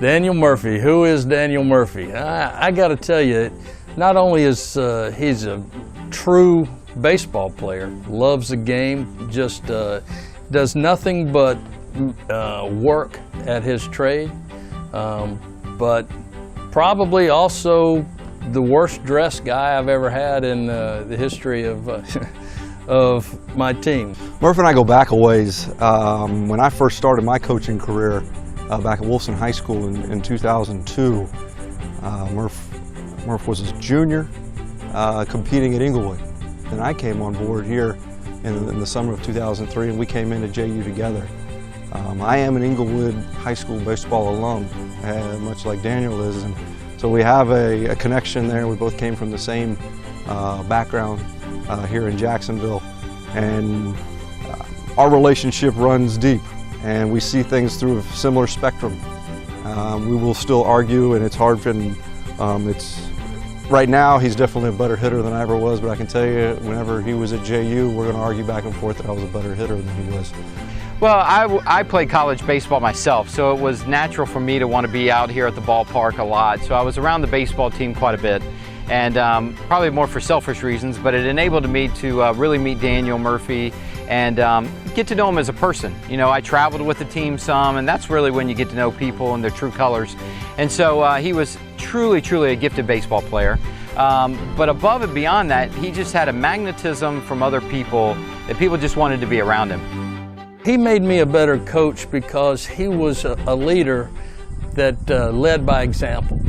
Daniel Murphy. Who is Daniel Murphy? I got to tell you, not only is he's a true baseball player, loves the game, just does nothing but work at his trade, but probably also the worst dressed guy I've ever had in the history of my team. Murph and I go back a ways. When I first started my coaching career back at Wilson High School in 2002, Murph was a junior competing at Inglewood. And I came on board here in the summer of 2003, and we came into JU together. I am an Inglewood High School baseball alum, much like Daniel is, and so we have a connection there. We both came from the same background here in Jacksonville, and our relationship runs deep, and we see things through a similar spectrum. We will still argue, and it's hard, and right now he's definitely a better hitter than I ever was, but I can tell you whenever he was at JU, we're going to argue back and forth that I was a better hitter than he was. Well, I played college baseball myself, so it was natural for me to want to be out here at the ballpark a lot. So I was around the baseball team quite a bit, and probably more for selfish reasons, but it enabled me to really meet Daniel Murphy and get to know him as a person. You know, I traveled with the team some, and that's really when you get to know people and their true colors. And so he was truly a gifted baseball player. But above and beyond that, he just had a magnetism from other people that people just wanted to be around him. He made me a better coach because he was a leader that led by example.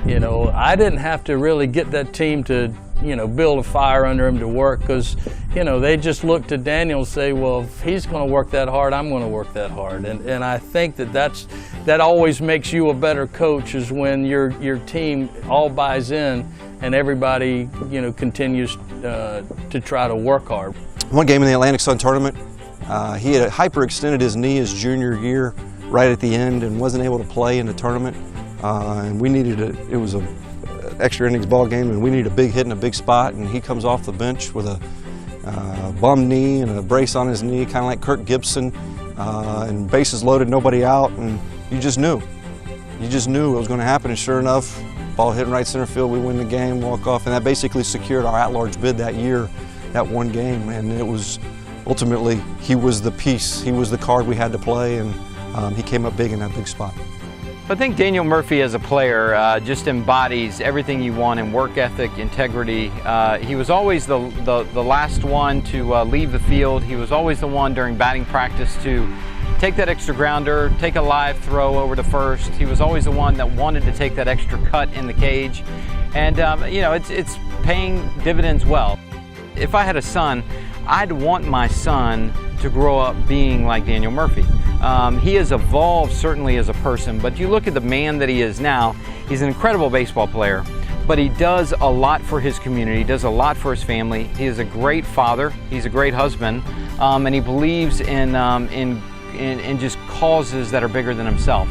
You know, I didn't have to really get that team to, you know, build a fire under him to work, because, you know, they just look to Daniel and say, well, if he's going to work that hard, I'm going to work that hard. And I think that always makes you a better coach, is when your team all buys in and everybody, you know, continues to try to work hard. One game in the Atlantic Sun tournament, he had hyperextended his knee his junior year right at the end and wasn't able to play in the tournament. And we needed it was an extra innings ball game, and we needed a big hit in a big spot, and he comes off the bench with a bum knee and a brace on his knee, kind of like Kirk Gibson, and bases loaded, nobody out, and you just knew it was going to happen. And sure enough, ball hit in right center field, we win the game, walk off, and that basically secured our at-large bid that year, that one game. And it was ultimately, he was the piece, he was the card we had to play, and he came up big in that big spot. I think Daniel Murphy as a player just embodies everything you want in work ethic, integrity. He was always the last one to leave the field. He was always the one during batting practice to take that extra grounder, take a live throw over to first. He was always the one that wanted to take that extra cut in the cage. And you know, it's paying dividends well. If I had a son, I'd want my son to grow up being like Daniel Murphy. He has evolved certainly as a person, but you look at the man that he is now, he's an incredible baseball player, but he does a lot for his community, does a lot for his family. He is a great father, he's a great husband, and he believes in just causes that are bigger than himself.